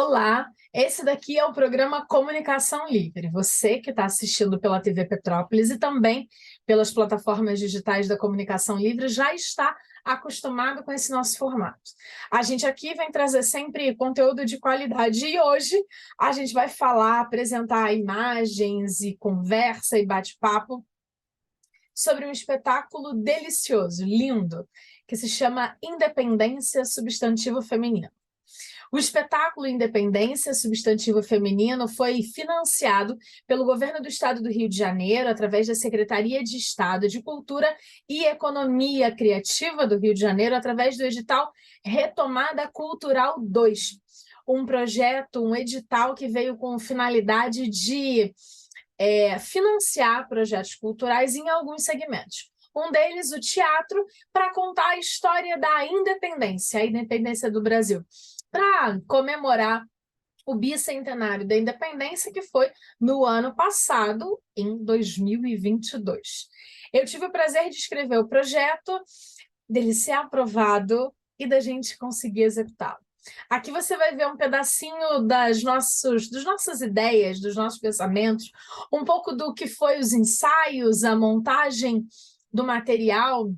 Olá, esse daqui é o programa Comunicação Livre. Você que está assistindo pela TV Petrópolis e também pelas plataformas digitais da Comunicação Livre já está acostumado com esse nosso formato. A gente aqui vem trazer sempre conteúdo de qualidade e hoje a gente vai falar, apresentar imagens e conversa e bate-papo sobre um espetáculo delicioso, lindo, que se chama Independência Substantivo Feminino. O espetáculo Independência Substantivo Feminino foi financiado pelo Governo do Estado do Rio de Janeiro, através da Secretaria de Estado de Cultura e Economia Criativa do Rio de Janeiro, através do edital Retomada Cultural 2, um projeto, um edital que veio com finalidade de financiar projetos culturais em alguns segmentos. Um deles, o teatro, para contar a história da independência, a independência do Brasil, para comemorar o bicentenário da independência, que foi no ano passado, em 2022. Eu tive o prazer de escrever o projeto, dele ser aprovado e da gente conseguir executá-lo. Aqui você vai ver um pedacinho das nossas ideias, dos nossos pensamentos, um pouco do que foi os ensaios, a montagem do material,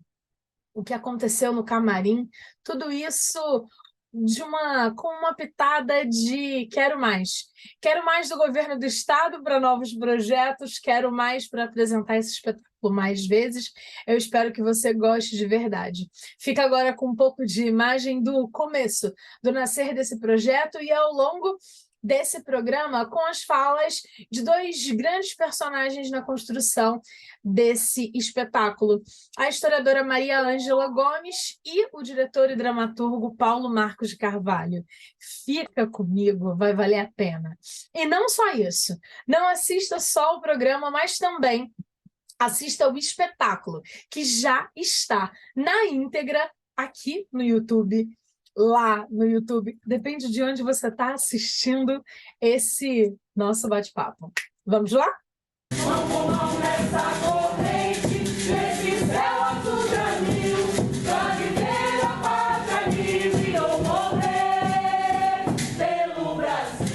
o que aconteceu no camarim, tudo isso com uma pitada de quero mais. Quero mais do governo do estado para novos projetos, quero mais para apresentar esse espetáculo mais vezes. Eu espero que você goste de verdade. Fica agora com um pouco de imagem do começo, do nascer desse projeto e ao longo desse programa com as falas de dois grandes personagens na construção desse espetáculo, a historiadora Maria Ângela Gomes e o diretor e dramaturgo Paulo Marcos de Carvalho. Fica comigo, vai valer a pena. E não só isso, não assista só o programa, mas também assista o espetáculo, que já está na íntegra aqui no YouTube, lá no YouTube, depende de onde você está assistindo esse nosso bate-papo. Vamos lá? Vamos nessa corrente, nesse céu azul granil, pra viver a pátria livre ou morrer pelo Brasil.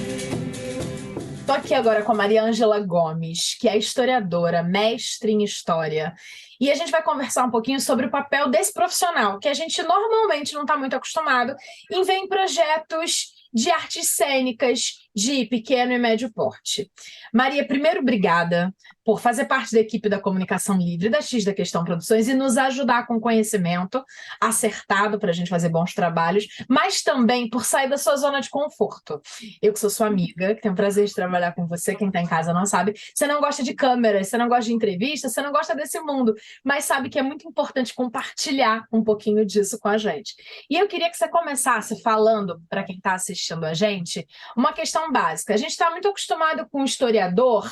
Estou aqui agora com a Maria Ângela Gomes, que é historiadora, mestre em história. E a gente vai conversar um pouquinho sobre o papel desse profissional, que a gente normalmente não está muito acostumado em ver em projetos de artes cênicas de pequeno e médio porte. Maria, primeiro, obrigada por fazer parte da equipe da Comunicação Livre, da X da Questão Produções, e nos ajudar com conhecimento acertado para a gente fazer bons trabalhos, mas também por sair da sua zona de conforto. Eu que sou sua amiga, que tenho o prazer de trabalhar com você, quem está em casa não sabe, você não gosta de câmeras, você não gosta de entrevistas, você não gosta desse mundo, mas sabe que é muito importante compartilhar um pouquinho disso com a gente. E eu queria que você começasse falando, para quem está assistindo a gente, uma questão básica. A gente está muito acostumado com o historiador,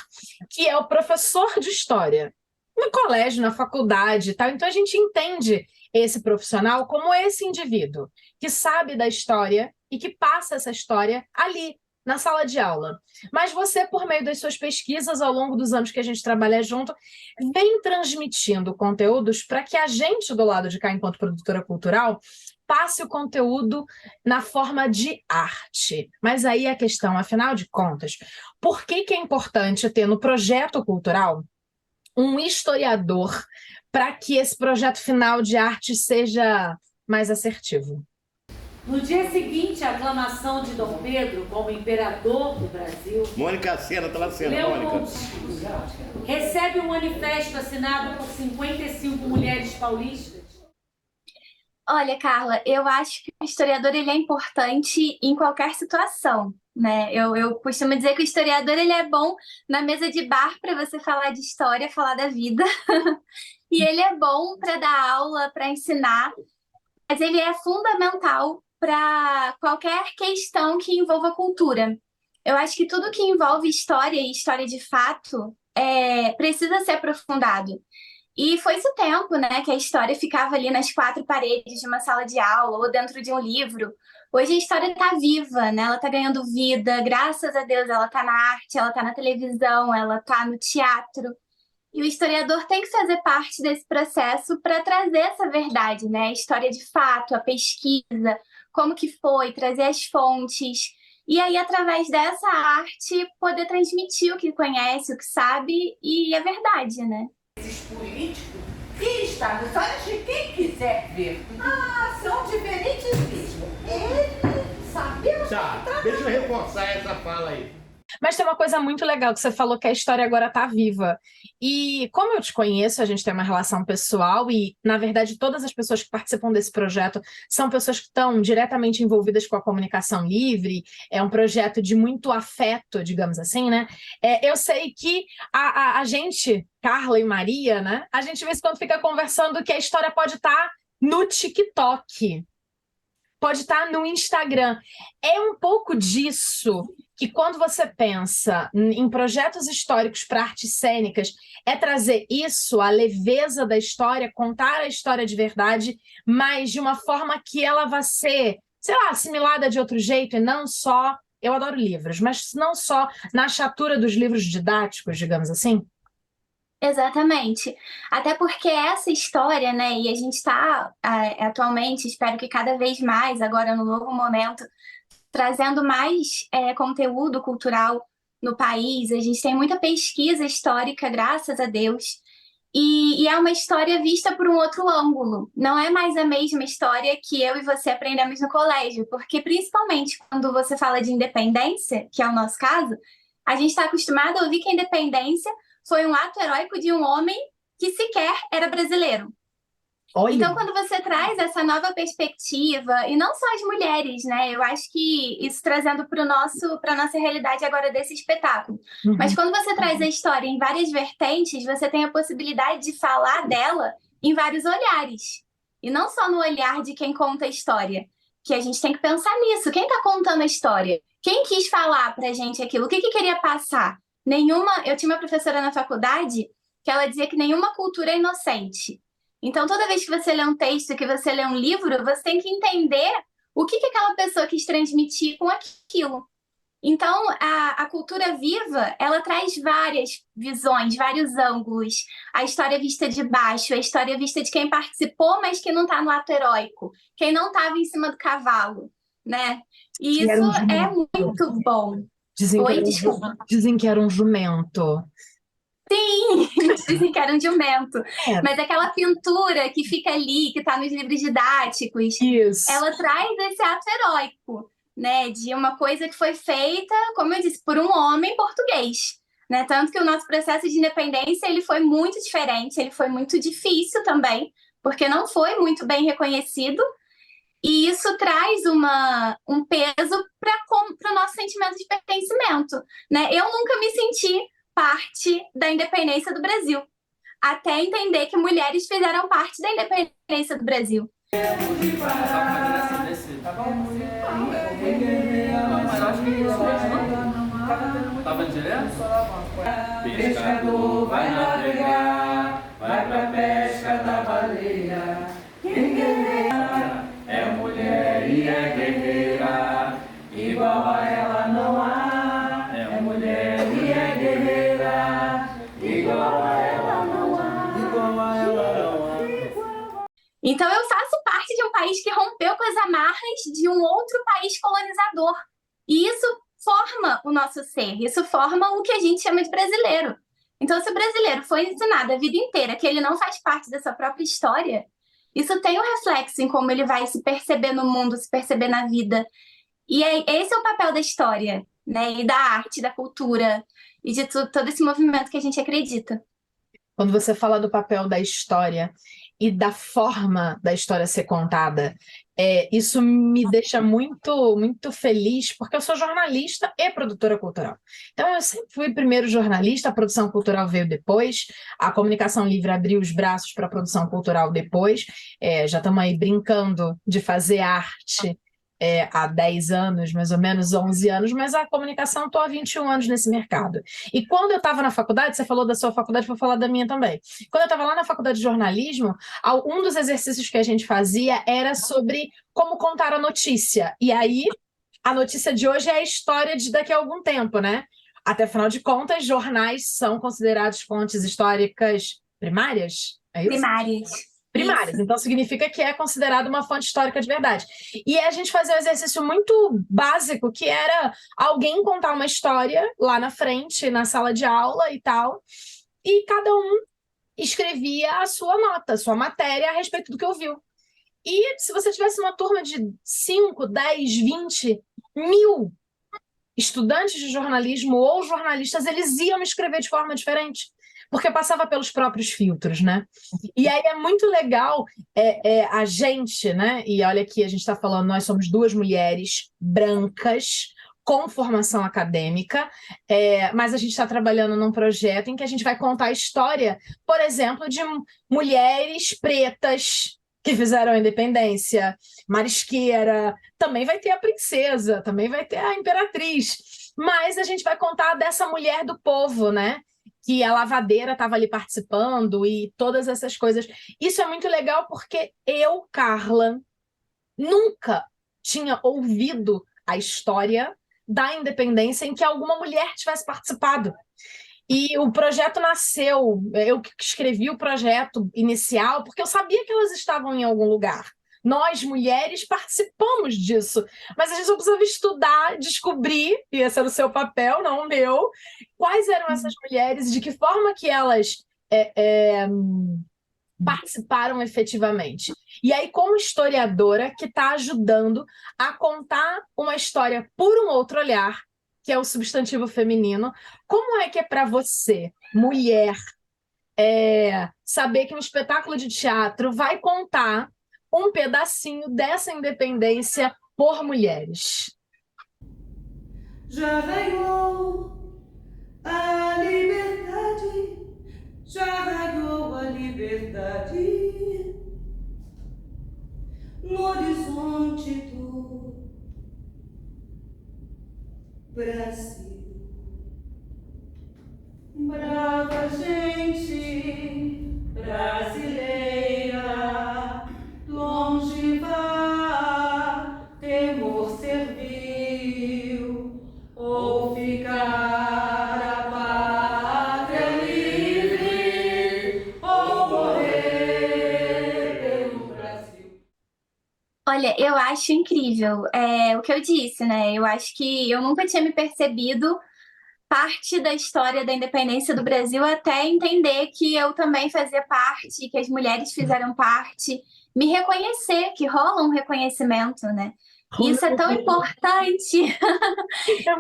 que é o professor de história, no colégio, na faculdade e tal. Então a gente entende esse profissional como esse indivíduo que sabe da história e que passa essa história ali, na sala de aula. Mas você, por meio das suas pesquisas, ao longo dos anos que a gente trabalha junto, vem transmitindo conteúdos para que a gente, do lado de cá, enquanto produtora cultural, passe o conteúdo na forma de arte. Mas aí a questão, afinal de contas, por que é importante ter no projeto cultural um historiador para que esse projeto final de arte seja mais assertivo? No dia seguinte à aclamação de Dom Pedro como imperador do Brasil, Mônica, a cena, tá lá a cena, Leopoldo Mônica. recebe um manifesto assinado por 55 mulheres paulistas. Olha, Carla, eu acho que o historiador ele é importante em qualquer situação, né? Eu costumo dizer que o historiador ele é bom na mesa de bar para você falar de história, falar da vida, e ele é bom para dar aula, para ensinar, mas ele é fundamental para qualquer questão que envolva cultura. Eu acho que tudo que envolve história e história de fato precisa ser aprofundado. E foi esse tempo, né, que a história ficava ali nas quatro paredes de uma sala de aula ou dentro de um livro. Hoje a história está viva, né? Ela está ganhando vida, graças a Deus ela está na arte, ela está na televisão, ela está no teatro. E o historiador tem que fazer parte desse processo para trazer essa verdade, né? A história de fato, a pesquisa, como que foi, trazer as fontes. e aí, através dessa arte, poder transmitir o que conhece, o que sabe, e é verdade, né? Esses políticos que estão nos olhos de quem quiser ver. São diferentes mesmo. Ele sabemos Tá, deixa eu reforçar essa fala aí. Mas tem uma coisa muito legal que você falou, que a história agora está viva. E como eu te conheço, a gente tem uma relação pessoal e, na verdade, todas as pessoas que participam desse projeto são pessoas que estão diretamente envolvidas com a comunicação livre. É um projeto de muito afeto, digamos assim, né? Eu sei que a gente, Carla e Maria, né? A gente, de vez em quando, fica conversando que a história pode estar no TikTok. Pode estar no Instagram. É um pouco disso que, quando você pensa em projetos históricos para artes cênicas, é trazer isso, a leveza da história, contar a história de verdade, mas de uma forma que ela vai ser, sei lá, assimilada de outro jeito, e não só... Eu adoro livros, mas não só na achatura dos livros didáticos, digamos assim. Exatamente. Até porque essa história, né, e a gente está atualmente, espero que cada vez mais, agora no novo momento, trazendo mais conteúdo cultural no país. A gente tem muita pesquisa histórica, graças a Deus, e é uma história vista por um outro ângulo. Não é mais a mesma história que eu e você aprendemos no colégio, porque principalmente quando você fala de independência, que é o nosso caso, a gente está acostumado a ouvir que a independência foi um ato heróico de um homem que sequer era brasileiro. Olha. Então, quando você traz essa nova perspectiva, e não só as mulheres, né? Eu acho que isso trazendo para a nossa realidade agora desse espetáculo. Mas quando você traz a história em várias vertentes, você tem a possibilidade de falar dela em vários olhares. E não só no olhar de quem conta a história, que a gente tem que pensar nisso. Quem está contando a história? Quem quis falar para a gente aquilo? O que queria passar? Eu tinha uma professora na faculdade que ela dizia que nenhuma cultura é inocente. Então, toda vez que você lê um texto, que você lê um livro, você tem que entender o que aquela pessoa quis transmitir com aquilo. Então, a cultura viva, ela traz várias visões, vários ângulos. A história vista de baixo, a história vista de quem participou, mas que não está no ato heróico, quem não estava em cima do cavalo, né? E isso é muito bom. Dizem que era um jumento. Sim, dizem que era um jumento. Mas aquela pintura que fica ali, que está nos livros didáticos, ela traz esse ato heróico, né? De uma coisa que foi feita, como eu disse, por um homem português. Né? Tanto que o nosso processo de independência ele foi muito diferente, ele foi muito difícil também, porque não foi muito bem reconhecido. E isso traz um peso para o nosso sentimento de pertencimento. Né? Eu nunca me senti parte da independência do Brasil, até entender que mulheres fizeram parte da independência do Brasil. Tava direto? Pescador vai navegar, vai pra pesca da baleia. Quem guerreia é mulher e é guerreira, igual a ela não há. É mulher e é guerreira, igual a ela não há. Igual a ela não há. Então eu faço parte de um país que rompeu com as amarras de um outro país colonizador. E isso forma o nosso ser, isso forma o que a gente chama de brasileiro. Então, se o brasileiro foi ensinado a vida inteira que ele não faz parte dessa própria história, isso tem um reflexo em como ele vai se perceber no mundo, se perceber na vida. E esse é o papel da história, né? E da arte, da cultura, e de todo esse movimento que a gente acredita. Quando você fala do papel da história e da forma da história ser contada, isso me deixa muito, muito feliz, porque eu sou jornalista e produtora cultural. Então, eu sempre fui primeiro jornalista, a produção cultural veio depois, a comunicação livre abriu os braços para a produção cultural depois. Já estamos aí brincando de fazer arte há 10 anos, mais ou menos 11 anos, mas a comunicação estou há 21 anos nesse mercado. E quando eu estava na faculdade, você falou da sua faculdade, vou falar da minha também. Quando eu estava lá na faculdade de jornalismo, um dos exercícios que a gente fazia era sobre como contar a notícia. E aí, a notícia de hoje é a história de daqui a algum tempo, né? Até afinal de contas, jornais são considerados fontes históricas primárias? É isso? Primárias. primárias. Isso. Então, significa que é considerado uma fonte histórica de verdade. E a gente fazia um exercício muito básico, que era alguém contar uma história lá na frente, na sala de aula e tal, e cada um escrevia a sua nota, a sua matéria a respeito do que ouviu. E se você tivesse uma turma de 5, 10, 20 mil estudantes de jornalismo ou jornalistas, eles iam escrever de forma diferente, porque passava pelos próprios filtros, né? E aí é muito legal a gente, né? E olha aqui, a gente está falando, nós somos duas mulheres brancas, com formação acadêmica, mas a gente está trabalhando num projeto em que a gente vai contar a história, por exemplo, de mulheres pretas que fizeram a independência, marisqueira, também vai ter a princesa, também vai ter a imperatriz, mas a gente vai contar dessa mulher do povo, né? Que a lavadeira estava ali participando e todas essas coisas. Isso é muito legal porque eu, Carla, nunca tinha ouvido a história da independência em que alguma mulher tivesse participado. E o projeto nasceu, eu que escrevi o projeto inicial, porque eu sabia que elas estavam em algum lugar. Nós, mulheres, participamos disso, mas a gente só precisava estudar, descobrir, e esse era o seu papel, não o meu, quais eram essas mulheres e de que forma que elas participaram efetivamente. E aí, como historiadora, que está ajudando a contar uma história por um outro olhar, que é o substantivo feminino, como é que é para você, mulher, saber que um espetáculo de teatro vai contar um pedacinho dessa independência por mulheres? Já raiou a liberdade, já raiou a liberdade no horizonte do Brasil. Brava gente brasileira, longe vá, temor servil, ou ficar a pátria livre, ou morrer pelo Brasil. Olha, eu acho incrível. O que eu disse, né? Eu acho que eu nunca tinha me percebido parte da história da independência do Brasil até entender que eu também fazia parte, que as mulheres fizeram parte, me reconhecer, que rola um reconhecimento, né? Isso é tão importante.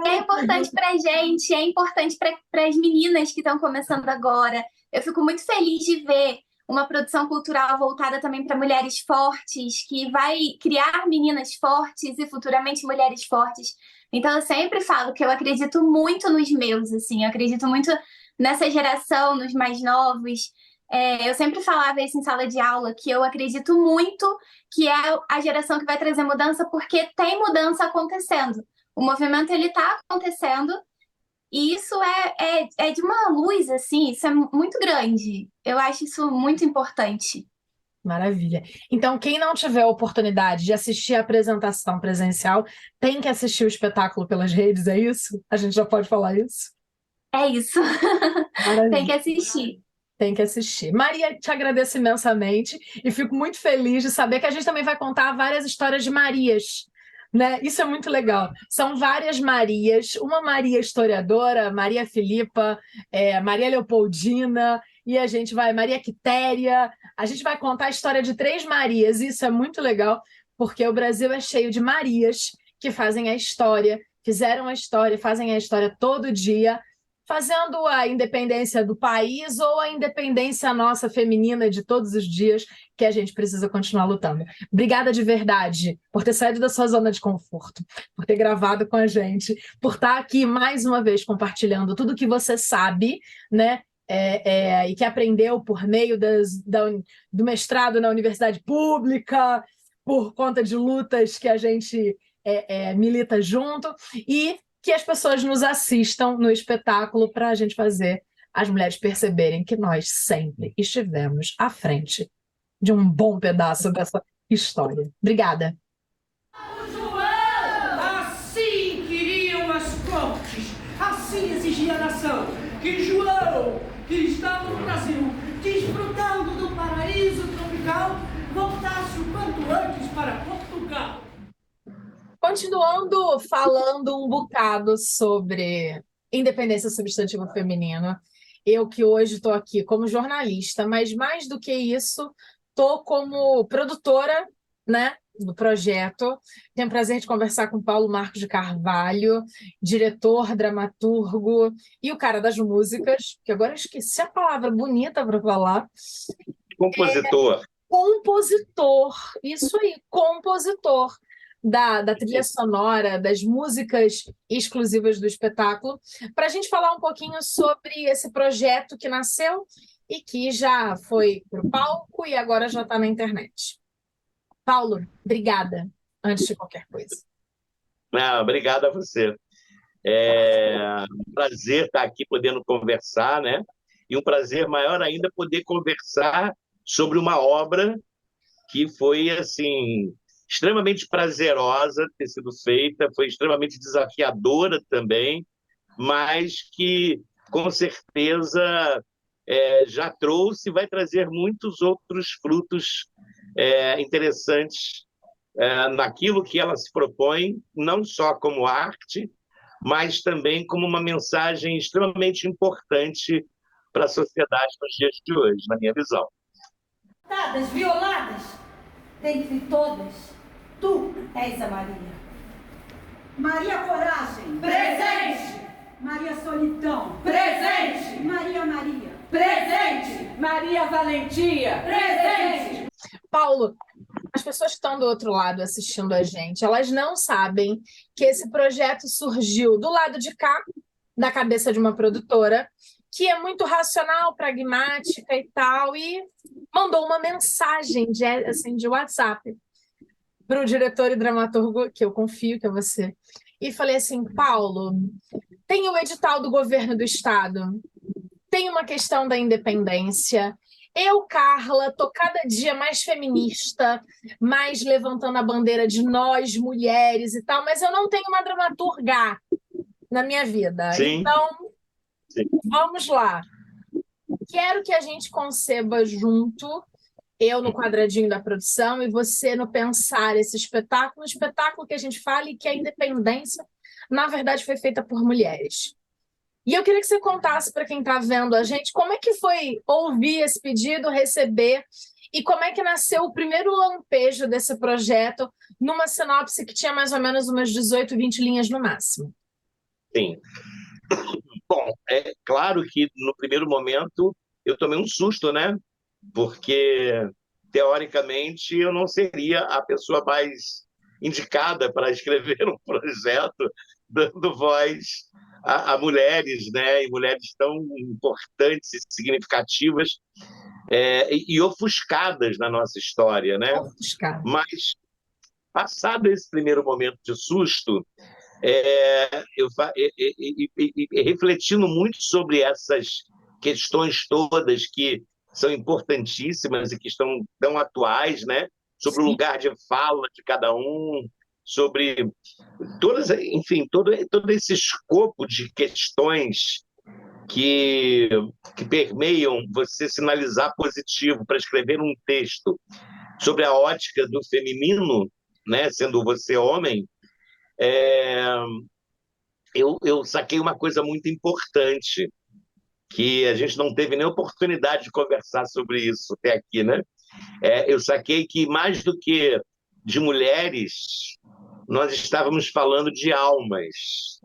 É importante para a gente, é importante para as meninas que estão começando agora. Eu fico muito feliz de ver uma produção cultural voltada também para mulheres fortes, que vai criar meninas fortes e futuramente mulheres fortes. Então, eu sempre falo que eu acredito muito nos meus, assim, eu acredito muito nessa geração, nos mais novos. Eu sempre falava isso em sala de aula, que eu acredito muito que é a geração que vai trazer mudança, porque tem mudança acontecendo. O movimento, ele está acontecendo, e isso é de uma luz, assim, isso é muito grande. Eu acho isso muito importante. Maravilha. Então, quem não tiver a oportunidade de assistir a apresentação presencial, tem que assistir o espetáculo pelas redes, é isso? A gente já pode falar isso? É isso. Maravilha. Tem que assistir. Tem que assistir. Maria, te agradeço imensamente e fico muito feliz de saber que a gente também vai contar várias histórias de Marias, né? Isso é muito legal. São várias Marias, uma Maria historiadora, Maria Filipa, Maria Leopoldina, e a gente vai, Maria Quitéria, a gente vai contar a história de 3 Marias, e isso é muito legal, porque o Brasil é cheio de Marias que fazem a história, fizeram a história, fazem a história todo dia, fazendo a independência do país ou a independência nossa feminina de todos os dias que a gente precisa continuar lutando. Obrigada de verdade por ter saído da sua zona de conforto, por ter gravado com a gente, por estar aqui mais uma vez compartilhando tudo que você sabe, né? E que aprendeu por meio do mestrado na universidade pública, por conta de lutas que a gente milita junto, e que as pessoas nos assistam no espetáculo para a gente fazer as mulheres perceberem que nós sempre estivemos à frente de um bom pedaço dessa história. Obrigada. Assim queriam as cortes, assim exigia a nação, que João, que estava no Brasil, desfrutando do paraíso tropical, Continuando falando um bocado sobre independência substantiva feminina, eu que hoje estou aqui como jornalista, mas mais do que isso, estou como produtora, né, do projeto. Tenho o prazer de conversar com Paulo Marcos de Carvalho, diretor, dramaturgo e o cara das músicas, que agora eu esqueci a palavra bonita para falar. Compositor. Compositor, isso aí, compositor da trilha sonora, das músicas exclusivas do espetáculo, para a gente falar um pouquinho sobre esse projeto que nasceu e que já foi para o palco e agora já está na internet. Paulo, obrigada, antes de qualquer coisa. Obrigado a você. É um prazer estar aqui podendo conversar, né? E um prazer maior ainda poder conversar sobre uma obra que foi, assim, extremamente prazerosa ter sido feita, foi extremamente desafiadora também, mas que, com certeza, já trouxe e vai trazer muitos outros frutos interessantes naquilo que ela se propõe, não só como arte, mas também como uma mensagem extremamente importante para a sociedade nos dias de hoje, na minha visão. Violadas, dentre todas, tu és a Maria. Maria Coragem. Presente. Maria Solidão. Presente. Maria Maria. Presente. Maria Valentia. Presente. Paulo, as pessoas que estão do outro lado assistindo a gente, elas não sabem que esse projeto surgiu do lado de cá, da cabeça de uma produtora, que é muito racional, pragmática e tal, e mandou uma mensagem de WhatsApp para o diretor e dramaturgo, que eu confio que é você, e falei assim, Paulo, tem o edital do governo do estado, tem uma questão da independência, eu, Carla, tô cada dia mais feminista, mais levantando a bandeira de nós, mulheres e tal, mas eu não tenho uma dramaturga na minha vida. Sim. Então, Sim. Vamos lá. Quero que a gente conceba junto, eu no quadradinho da produção e você no pensar esse espetáculo, um espetáculo que a gente fale que a independência, na verdade, foi feita por mulheres. E eu queria que você contasse para quem está vendo a gente como é que foi ouvir esse pedido, receber, e como é que nasceu o primeiro lampejo desse projeto numa sinopse que tinha mais ou menos umas 18, 20 linhas no máximo. Sim. Bom, é claro que no primeiro momento eu tomei um susto, né? Porque, teoricamente, eu não seria a pessoa mais indicada para escrever um projeto dando voz a mulheres, né? E mulheres tão importantes e significativas e ofuscadas na nossa história, né? Ofuscada. Mas, passado esse primeiro momento de susto, refletindo muito sobre essas questões todas que são importantíssimas e que estão tão atuais, né? Sobre o lugar de fala de cada um, sobre enfim, todo esse escopo de questões que permeiam você sinalizar positivo para escrever um texto sobre a ótica do feminino, né? Sendo você homem, eu saquei uma coisa muito importante, que a gente não teve nem oportunidade de conversar sobre isso até aqui, né? Eu saquei que, mais do que de mulheres, nós estávamos falando de almas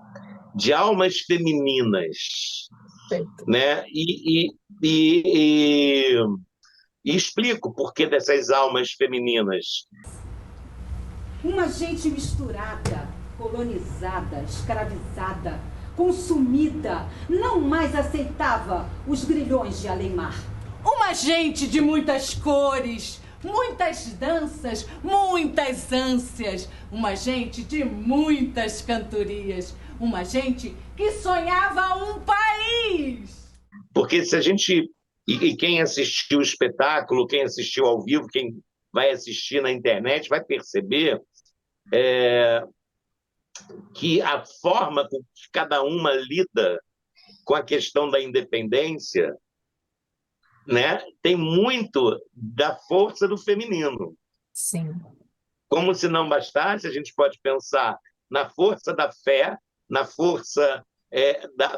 femininas, né? E explico o porquê dessas almas femininas. Uma gente misturada, colonizada, escravizada, consumida, não mais aceitava os grilhões de além-mar. Uma gente de muitas cores, muitas danças, muitas ânsias. Uma gente de muitas cantorias. Uma gente que sonhava um país. Porque se a gente... E quem assistiu o espetáculo, quem assistiu ao vivo, quem vai assistir na internet, vai perceber que a forma com que cada uma lida com a questão da independência, né, tem muito da força do feminino. Sim. Como se não bastasse, a gente pode pensar na força da fé, na força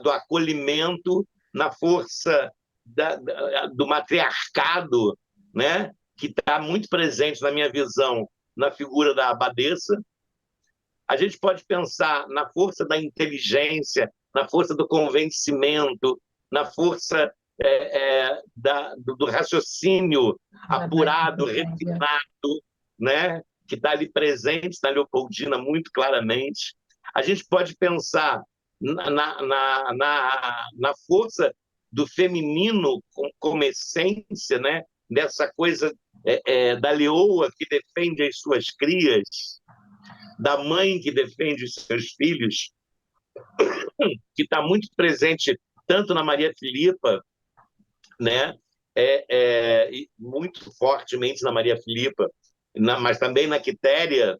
do acolhimento, na força do matriarcado, né? Que está muito presente na minha visão na figura da abadesa. A gente pode pensar na força da inteligência, na força do convencimento, na força do raciocínio apurado, refinado, né? Que está ali presente na Leopoldina muito claramente. A gente pode pensar na força do feminino como essência, né? Dessa coisa da leoa que defende as suas crias, da mãe que defende os seus filhos, que está muito presente tanto na Maria Filipa, né? Muito fortemente na Maria Filipa, mas também na Quitéria,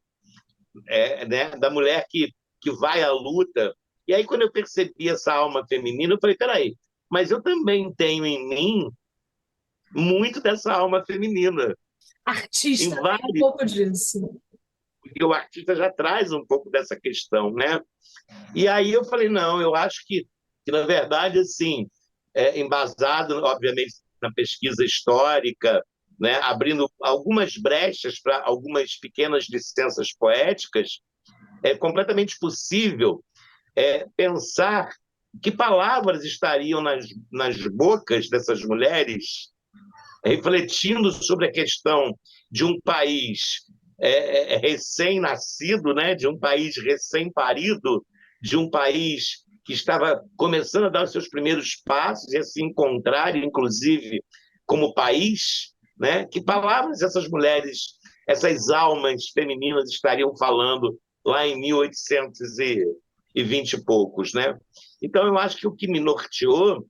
né? Da mulher que vai à luta. E aí, quando eu percebi essa alma feminina, eu falei, peraí, mas eu também tenho em mim muito dessa alma feminina. Artista, um pouco disso. Porque o artista já traz um pouco dessa questão, né? E aí eu falei, não, eu acho que na verdade, assim, embasado, obviamente, na pesquisa histórica, né, abrindo algumas brechas para algumas pequenas licenças poéticas, é completamente possível pensar que palavras estariam nas bocas dessas mulheres, refletindo sobre a questão de um país recém-nascido, né, de um país recém-parido, de um país que estava começando a dar os seus primeiros passos e a se encontrar, inclusive, como país, né? Que palavras essas mulheres, essas almas femininas estariam falando lá em 1820 e poucos, né? Então, eu acho que o que me norteou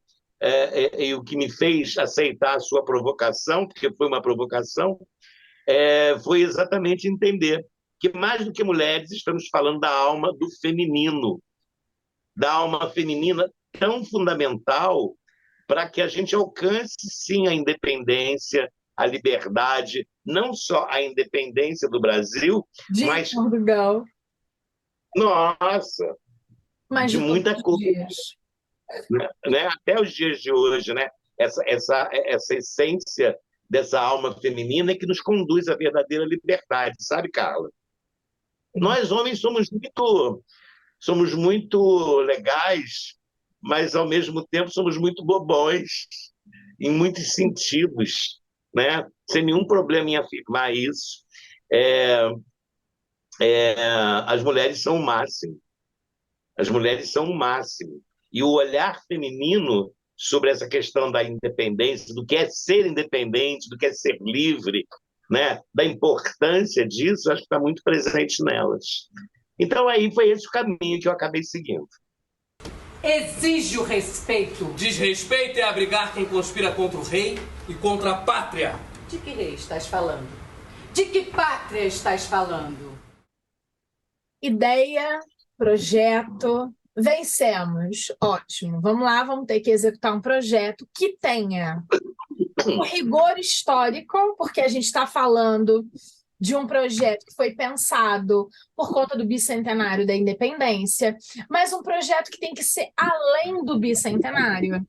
e o que me fez aceitar a sua provocação, porque foi uma provocação, foi exatamente entender que, mais do que mulheres, estamos falando da alma do feminino, da alma feminina tão fundamental para que a gente alcance, sim, a independência, a liberdade, não só a independência do Brasil, mas... Portugal. Nossa! Mas de muita coisa. Né? Até os dias de hoje, né? Essa essência dessa alma feminina é que nos conduz à verdadeira liberdade, sabe, Carla? Nós, homens, somos muito legais, mas, ao mesmo tempo, somos muito bobões, em muitos sentidos, né? Sem nenhum problema em afirmar isso. As mulheres são o máximo. As mulheres são o máximo. E o olhar feminino sobre essa questão da independência, do que é ser independente, do que é ser livre, né? Da importância disso, acho que está muito presente nelas. Então, aí foi esse o caminho que eu acabei seguindo. Exige o respeito. Desrespeito é abrigar quem conspira contra o rei e contra a pátria. De que rei estás falando? De que pátria estás falando? Ideia, projeto, vencemos. Ótimo. Vamos lá, vamos ter que executar um projeto que tenha um rigor histórico, porque a gente está falando de um projeto que foi pensado por conta do bicentenário da independência, mas um projeto que tem que ser além do bicentenário,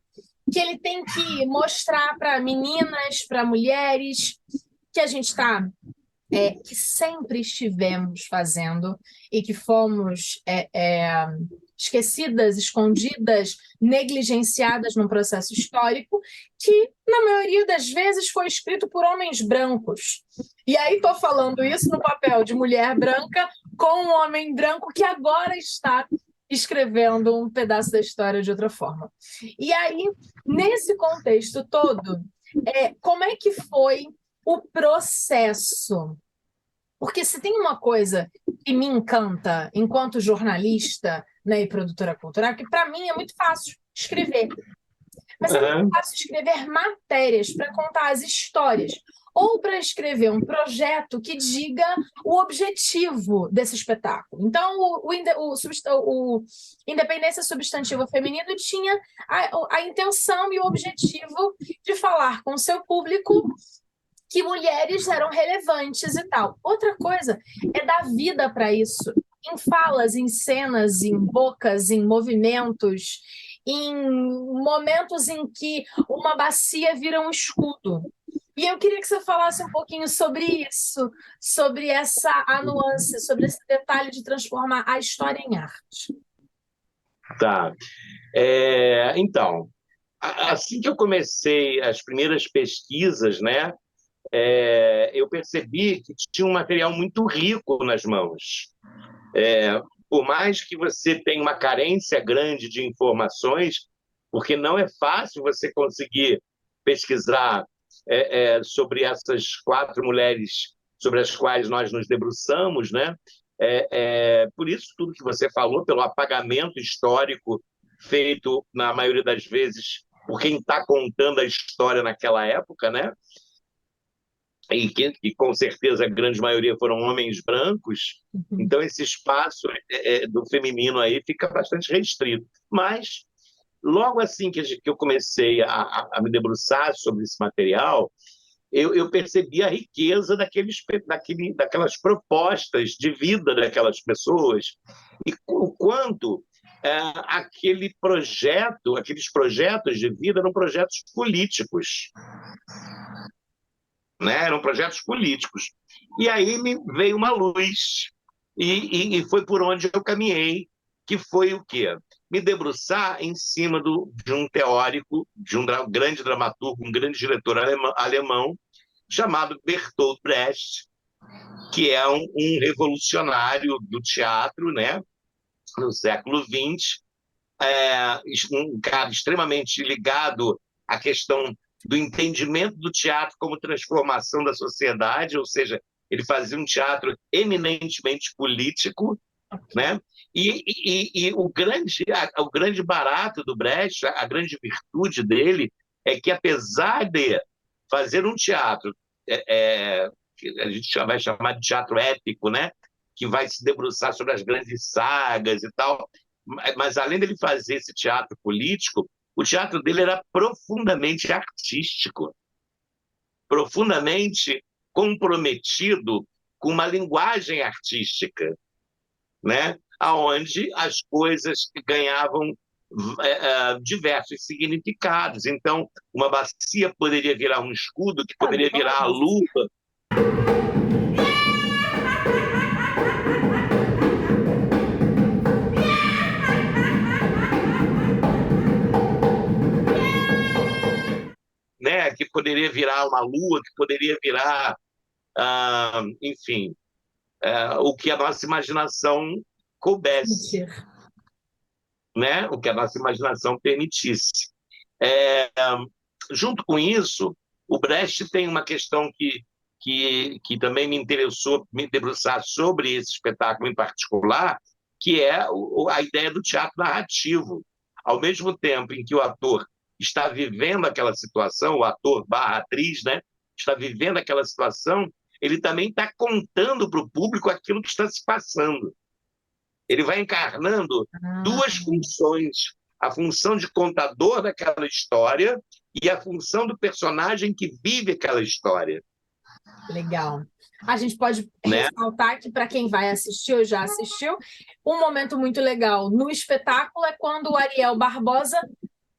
que ele tem que mostrar para meninas, para mulheres, que a gente está, que sempre estivemos fazendo e que fomos esquecidas, escondidas, negligenciadas num processo histórico que, na maioria das vezes, foi escrito por homens brancos. E aí estou falando isso no papel de mulher branca com um homem branco que agora está escrevendo um pedaço da história de outra forma. E aí, nesse contexto todo, como é que foi o processo? Porque se tem uma coisa que me encanta enquanto jornalista, né, e produtora cultural, que para mim é muito fácil escrever. Mas é muito fácil escrever matérias para contar as histórias, ou para escrever um projeto que diga o objetivo desse espetáculo. Então, o Independência Substantiva Feminino tinha a intenção e o objetivo de falar com o seu público que mulheres eram relevantes e tal. Outra coisa é dar vida para isso, em falas, em cenas, em bocas, em movimentos, em momentos em que uma bacia vira um escudo. E eu queria que você falasse um pouquinho sobre isso, sobre essa a nuance, sobre esse detalhe de transformar a história em arte. Tá. Então, assim que eu comecei as primeiras pesquisas, né, eu percebi que tinha um material muito rico nas mãos. Por mais que você tenha uma carência grande de informações, porque não é fácil você conseguir pesquisar sobre essas 4 mulheres sobre as quais nós nos debruçamos, né? Por isso, tudo que você falou, pelo apagamento histórico feito, na maioria das vezes, por quem está contando a história naquela época, né? E com certeza a grande maioria foram homens brancos, então esse espaço do feminino aí fica bastante restrito. Mas, logo assim que eu comecei a me debruçar sobre esse material, eu percebi a riqueza daquelas propostas de vida daquelas pessoas e o quanto aqueles projetos de vida eram projetos políticos, né? Eram projetos políticos. E aí me veio uma luz e foi por onde eu caminhei, que foi o quê? Me debruçar em cima de um teórico, de um grande dramaturgo, um grande diretor alemão, chamado Bertolt Brecht, que é um revolucionário do teatro, né, no século XX, um cara extremamente ligado à questão do entendimento do teatro como transformação da sociedade, ou seja, ele fazia um teatro eminentemente político, né? E o grande barato do Brecht, a grande virtude dele, é que, apesar de fazer um teatro que a gente vai chamar de teatro épico, né? Que vai se debruçar sobre as grandes sagas e tal, mas além dele fazer esse teatro político, o teatro dele era profundamente artístico, profundamente comprometido com uma linguagem artística, né? Onde as coisas ganhavam diversos significados. Então, uma bacia poderia virar um escudo, que poderia virar a luva. Né? Que poderia virar uma lua, que poderia virar, enfim, o que a nossa imaginação coubesse, né? O que a nossa imaginação permitisse. Junto com isso, o Brecht tem uma questão que também me interessou me debruçar sobre esse espetáculo em particular, que é a ideia do teatro narrativo. Ao mesmo tempo em que o ator está vivendo aquela situação, o ator barra atriz, né, está vivendo aquela situação, ele também está contando para o público aquilo que está se passando. Ele vai encarnando duas funções, a função de contador daquela história e a função do personagem que vive aquela história. Legal. A gente pode ressaltar que, para quem vai assistir ou já assistiu, um momento muito legal no espetáculo é quando o Ariel Barbosa,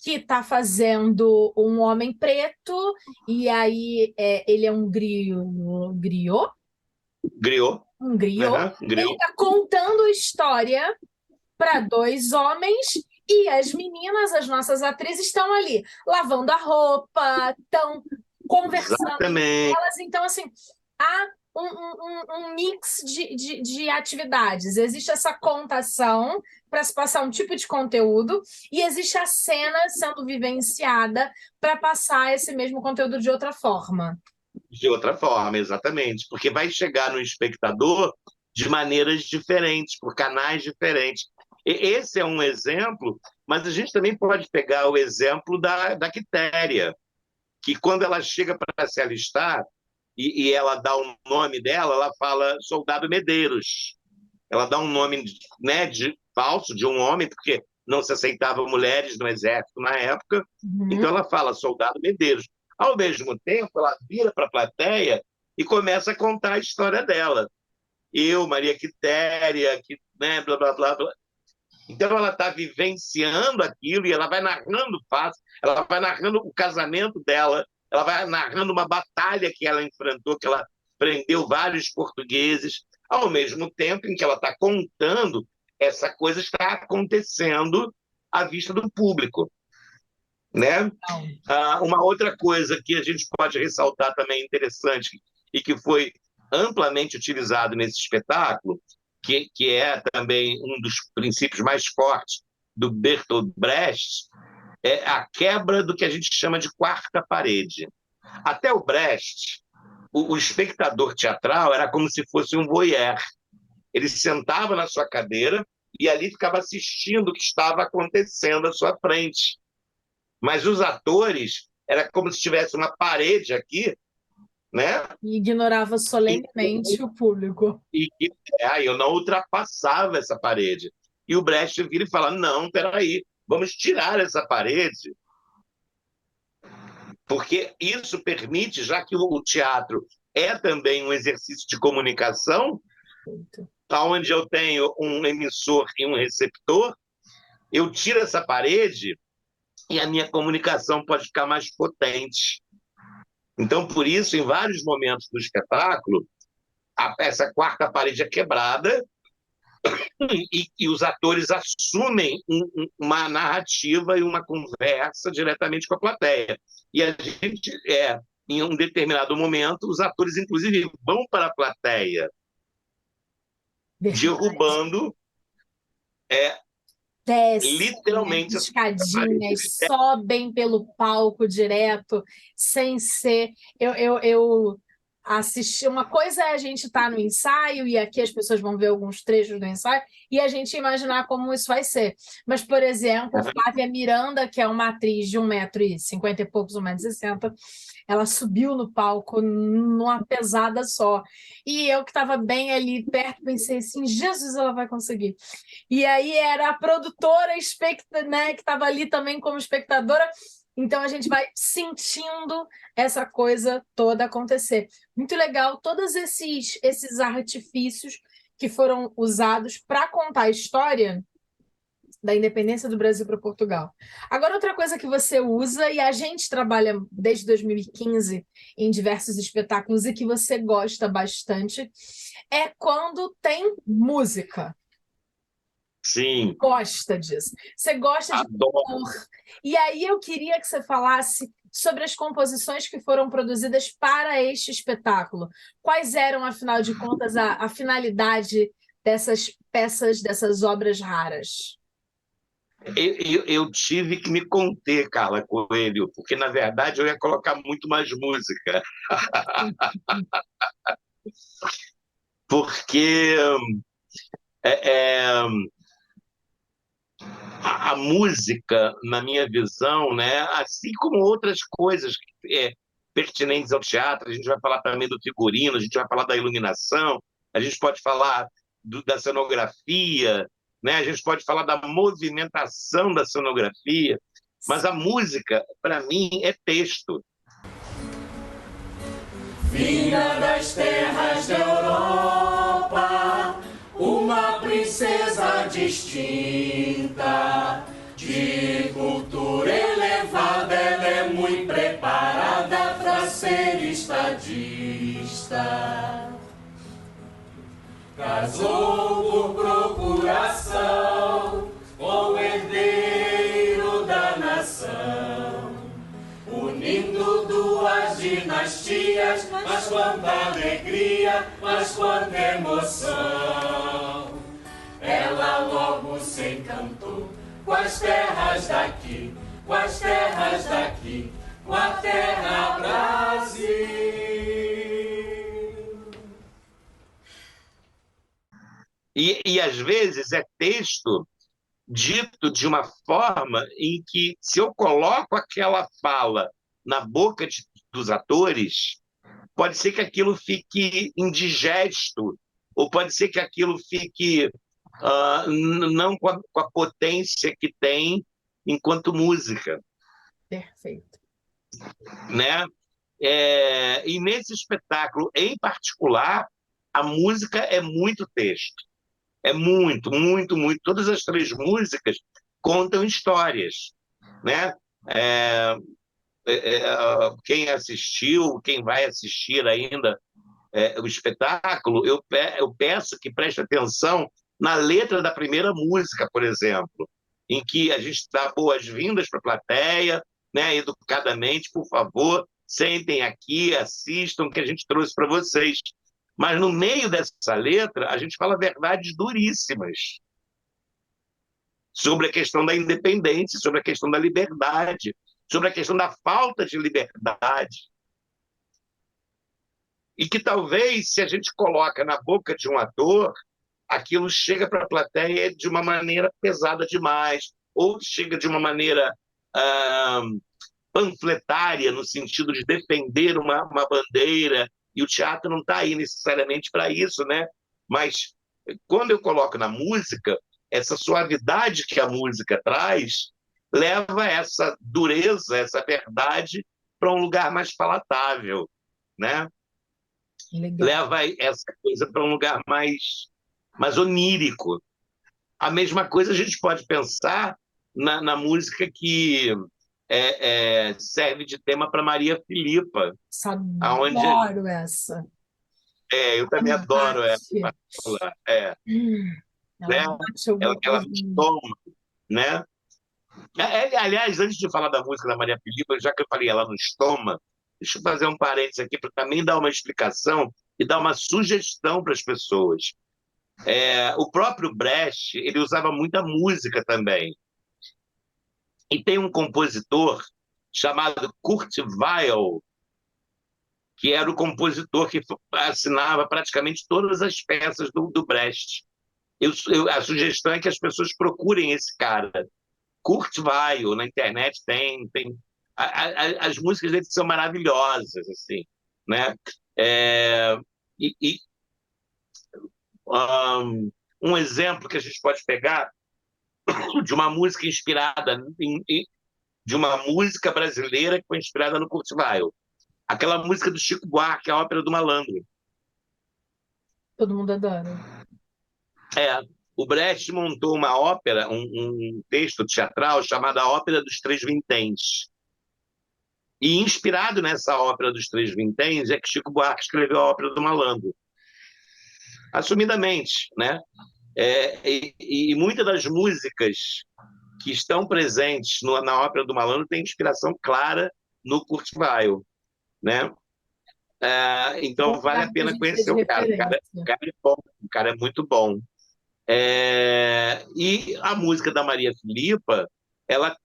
que está fazendo um homem preto, e aí ele é um griot? Griot. Um griot. Uhum, ele está contando história para 2 homens, e as meninas, as nossas atrizes, estão ali lavando a roupa, estão conversando com elas. Então, assim, há um mix de atividades. Existe essa contação para se passar um tipo de conteúdo e existe a cena sendo vivenciada para passar esse mesmo conteúdo de outra forma. De outra forma, exatamente. Porque vai chegar no espectador de maneiras diferentes, por canais diferentes. Esse é um exemplo, mas a gente também pode pegar o exemplo da Quitéria, que quando ela chega para se alistar e ela dá o nome dela, ela fala Soldado Medeiros. Ela dá um nome, né, falso de um homem, porque não se aceitava mulheres no exército na época, então ela fala Soldado Medeiros. Ao mesmo tempo, ela vira para a plateia e começa a contar a história dela. Eu, Maria Quitéria, que, né, blá, blá, blá, blá. Então, ela está vivenciando aquilo e ela vai narrando fatos, ela vai narrando o casamento dela, ela vai narrando uma batalha que ela enfrentou, que ela prendeu vários portugueses, ao mesmo tempo em que ela está contando, essa coisa está acontecendo à vista do público, né? Uma outra coisa que a gente pode ressaltar também interessante e que foi amplamente utilizado nesse espetáculo, que é também um dos princípios mais fortes do Bertolt Brecht, é a quebra do que a gente chama de quarta parede. Até o Brecht, o espectador teatral era como se fosse um voyeur. Ele sentava na sua cadeira e ali ficava assistindo o que estava acontecendo à sua frente. Mas os atores, era como se tivesse uma parede aqui, né? E ignorava solenemente o público. E eu não ultrapassava essa parede. E o Brecht vira e fala, não, peraí, vamos tirar essa parede, porque isso permite, já que o teatro é também um exercício de comunicação, onde eu tenho um emissor e um receptor, eu tiro essa parede e a minha comunicação pode ficar mais potente. Então, por isso, em vários momentos do espetáculo, essa quarta parede é quebrada e os atores assumem uma narrativa e uma conversa diretamente com a plateia. E a gente, em um determinado momento, os atores, inclusive, vão para a plateia, derrubando literalmente escadinhas, sobem pelo palco direto, sem ser... Eu assisti... Uma coisa é a gente estar no ensaio, e aqui as pessoas vão ver alguns trechos do ensaio, e a gente imaginar como isso vai ser. Mas, por exemplo, Flávia Miranda, que é uma atriz de 1,50 m e poucos, 1,60 m, ela subiu no palco numa pesada só. E eu que estava bem ali perto, pensei assim, Jesus, ela vai conseguir. E aí era a produtora, né, que estava ali também como espectadora. Então a gente vai sentindo essa coisa toda acontecer. Muito legal, todos esses artifícios que foram usados para contar a história da independência do Brasil para Portugal. Agora, outra coisa que você usa, e a gente trabalha desde 2015 em diversos espetáculos e que você gosta bastante, é quando tem música. Sim. Gosta disso. Você gosta de compor. E aí eu queria que você falasse sobre as composições que foram produzidas para este espetáculo. Quais eram, afinal de contas, a finalidade dessas peças, dessas obras raras? Eu tive que me conter, Carla Coelho, porque, na verdade, eu ia colocar muito mais música. Porque a música, na minha visão, né, assim como outras coisas pertinentes ao teatro, a gente vai falar também do figurino, a gente vai falar da iluminação, a gente pode falar da cenografia, né, a gente pode falar da movimentação da cenografia, mas a música, para mim, é texto. Vinda das terras da Europa, uma princesa distinta, de cultura elevada, ela é muito preparada para ser estadista. Casou por procuração com o herdeiro da nação, unindo duas dinastias, mas quanta alegria, mas quanta emoção. Ela logo se encantou com as terras daqui, com as terras daqui, com a terra Brasil. E às vezes é texto dito de uma forma em que, se eu coloco aquela fala na boca dos atores, pode ser que aquilo fique indigesto, ou pode ser que aquilo fique não com a potência que tem enquanto música. Perfeito. né? E nesse espetáculo, em particular, a música é muito texto. É muito, muito, muito. Todas as três músicas contam histórias, né? É, quem assistiu, quem vai assistir ainda o espetáculo, eu peço que preste atenção na letra da primeira música, por exemplo, em que a gente dá boas-vindas para a plateia, né, educadamente, por favor, sentem aqui, assistam, que a gente trouxe para vocês. Mas no meio dessa letra, a gente fala verdades duríssimas sobre a questão da independência, sobre a questão da liberdade, sobre a questão da falta de liberdade. E que talvez, se a gente coloca na boca de um ator, aquilo chega para a plateia de uma maneira pesada demais, ou chega de uma maneira panfletária, no sentido de defender uma bandeira, e o teatro não está aí necessariamente para isso, né? Mas quando eu coloco na música, essa suavidade que a música traz leva essa dureza, essa verdade para um lugar mais palatável, né? Legal. Leva essa coisa para um lugar mais onírico. A mesma coisa a gente pode pensar na música que serve de tema para Maria Filipa. Adoro essa. Eu também adoro essa. Né? Ela toma, né? Aliás, antes de falar da música da Maria Filipa, já que eu falei ela nos toma, deixa eu fazer um parênteses aqui para também dar uma explicação e dar uma sugestão para as pessoas. O próprio Brecht, ele usava muita música também. E tem um compositor chamado Kurt Weill, que era o compositor que assinava praticamente todas as peças do Brecht. A sugestão é que as pessoas procurem esse cara. Kurt Weill, na internet tem as músicas dele são maravilhosas, assim, né? Um exemplo que a gente pode pegar de uma música inspirada de uma música brasileira que foi inspirada no Kurt Weill. Aquela música do Chico Buarque, a Ópera do Malandro. Todo mundo adora. O Brecht montou uma ópera, um texto teatral chamado A Ópera dos Três Vinténs. E inspirado nessa Ópera dos Três Vinténs é que Chico Buarque escreveu a Ópera do Malandro. Assumidamente, né? E muitas das músicas que estão presentes na Ópera do Malandro têm inspiração clara no Kurt Weill, né? Então vale a pena conhecer o cara. O cara é bom, o cara é muito bom. E a música da Maria Filipa, ela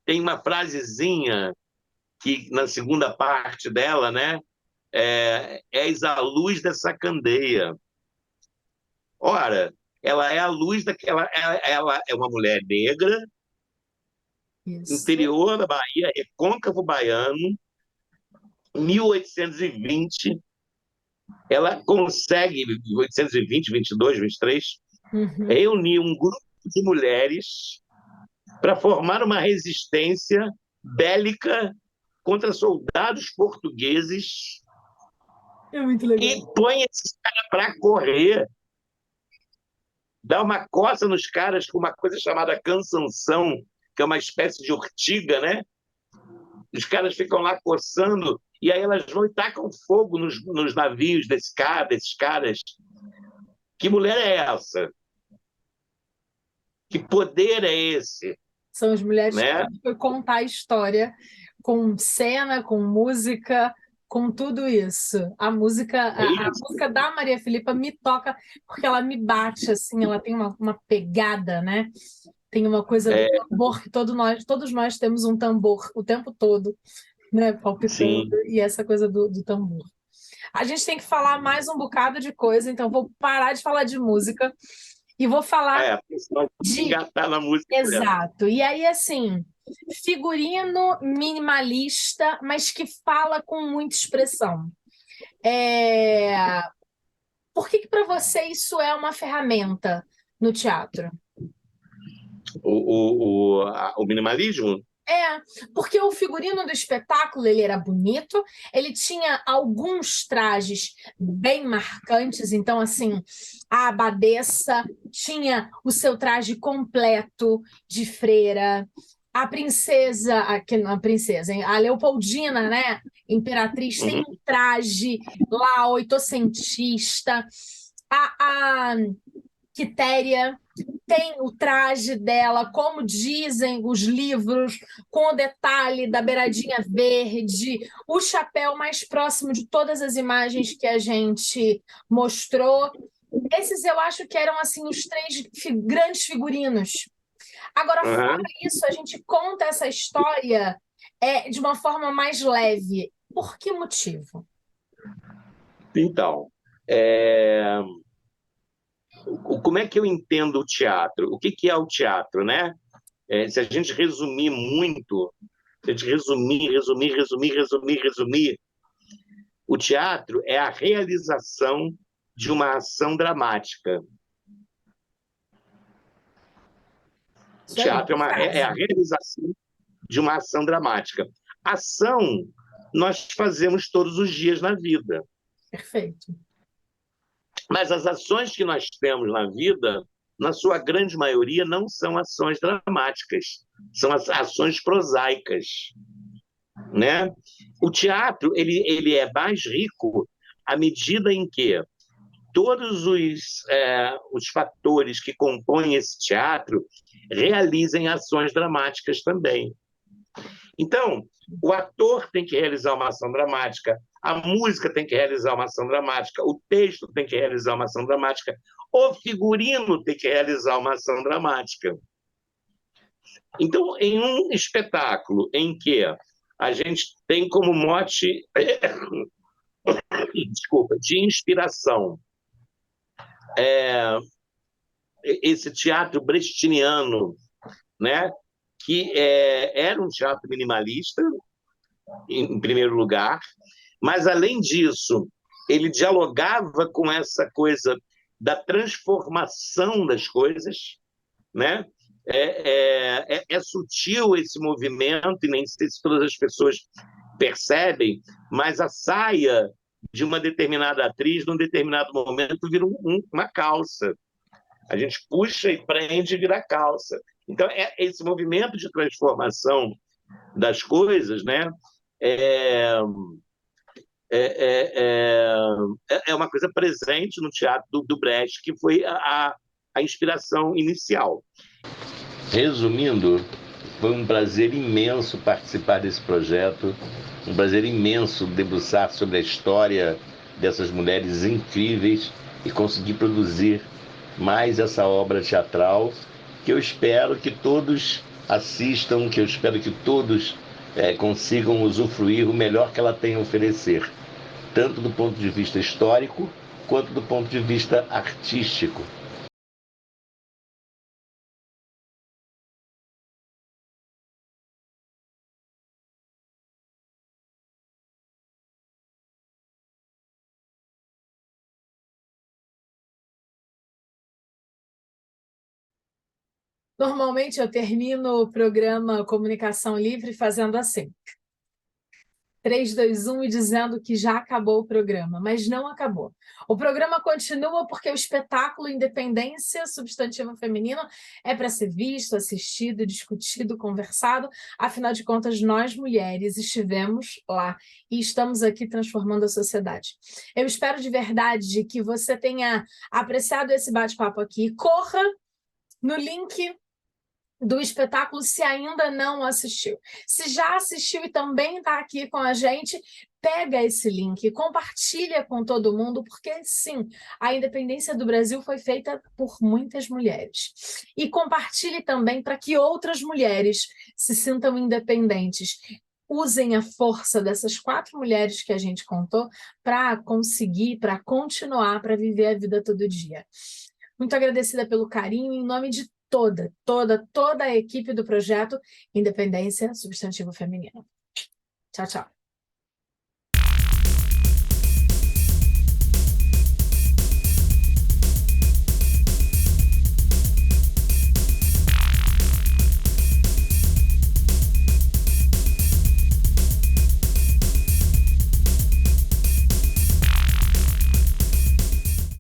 tem uma frasezinha que na segunda parte dela, né? És a luz dessa candeia. Ora, ela é a luz daquela. Ela é uma mulher negra, interior da Bahia, recôncavo baiano, 1820. Ela consegue, 1820, 22, 23, reunir um grupo de mulheres para formar uma resistência bélica contra soldados portugueses. É muito legal. E põe esses caras para correr. Dá uma coça nos caras com uma coisa chamada cansanção, que é uma espécie de urtiga, né? Os caras ficam lá coçando, e aí elas vão e tacam fogo nos navios desses caras. Que mulher é essa? Que poder é esse? São as mulheres, né? Que foi contar a história com cena, com música, com tudo isso. A música da Maria Filipa me toca porque ela me bate, assim, ela tem uma pegada, né? Tem uma coisa do tambor, que todos nós temos um tambor o tempo todo, né? Palpitando, Sim. E essa coisa do tambor. A gente tem que falar mais um bocado de coisa, então vou parar de falar de música e vou falar de engatar na música. Exato. E aí, assim, figurino minimalista, mas que fala com muita expressão. Por que para você isso é uma ferramenta no teatro? o minimalismo? Porque o figurino do espetáculo ele era bonito, ele tinha alguns trajes bem marcantes, então, assim, a abadesa tinha o seu traje completo de freira, a princesa, a Leopoldina, né, imperatriz, tem um traje lá oitocentista, a Quitéria tem o traje dela, como dizem os livros, com o detalhe da beiradinha verde, o chapéu mais próximo de todas as imagens que a gente mostrou. Esses eu acho que eram assim os 3 grandes figurinos. Agora, fora isso, a gente conta essa história de uma forma mais leve. Por que motivo? Então, como é que eu entendo o teatro? O que é o teatro, né? Se a gente resumir muito, se a gente resumir, o teatro é a realização de uma ação dramática. O teatro é a realização de uma ação dramática. Ação nós fazemos todos os dias na vida. Perfeito. Mas as ações que nós temos na vida, na sua grande maioria, não são ações dramáticas, são as ações prosaicas, né? O teatro ele é mais rico à medida em que todos os fatores que compõem esse teatro realizem ações dramáticas também. Então, o ator tem que realizar uma ação dramática, a música tem que realizar uma ação dramática, o texto tem que realizar uma ação dramática, o figurino tem que realizar uma ação dramática. Então, em um espetáculo em que a gente tem como mote de inspiração esse teatro brechtiniano, né? Que era um teatro minimalista, em primeiro lugar, mas, além disso, ele dialogava com essa coisa da transformação das coisas, né? É sutil esse movimento, e nem sei se todas as pessoas percebem, mas a saia de uma determinada atriz, num determinado momento, vira uma calça. A gente puxa e prende e vira calça. Então, esse movimento de transformação das coisas, né, é uma coisa presente no teatro do Brecht, que foi a inspiração inicial. Resumindo, foi um prazer imenso participar desse projeto, um prazer imenso debruçar sobre a história dessas mulheres incríveis e conseguir produzir mais essa obra teatral, que eu espero que todos assistam, que eu espero que todos consigam usufruir o melhor que ela tem a oferecer, tanto do ponto de vista histórico, quanto do ponto de vista artístico. Normalmente eu termino o programa Comunicação Livre fazendo assim. 3, 2, 1 e dizendo que já acabou o programa, mas não acabou. O programa continua porque o espetáculo Independência Substantivo Feminino é para ser visto, assistido, discutido, conversado. Afinal de contas, nós mulheres estivemos lá e estamos aqui transformando a sociedade. Eu espero de verdade que você tenha apreciado esse bate-papo aqui. Corra no link do espetáculo se ainda não assistiu. Se já assistiu e também está aqui com a gente, pega esse link, compartilha com todo mundo, porque sim, a independência do Brasil foi feita por muitas mulheres. E compartilhe também para que outras mulheres se sintam independentes. Usem a força dessas 4 mulheres que a gente contou para conseguir, para continuar, para viver a vida todo dia. Muito agradecida pelo carinho, em nome de toda a equipe do projeto Independência Substantivo Feminino. Tchau, tchau.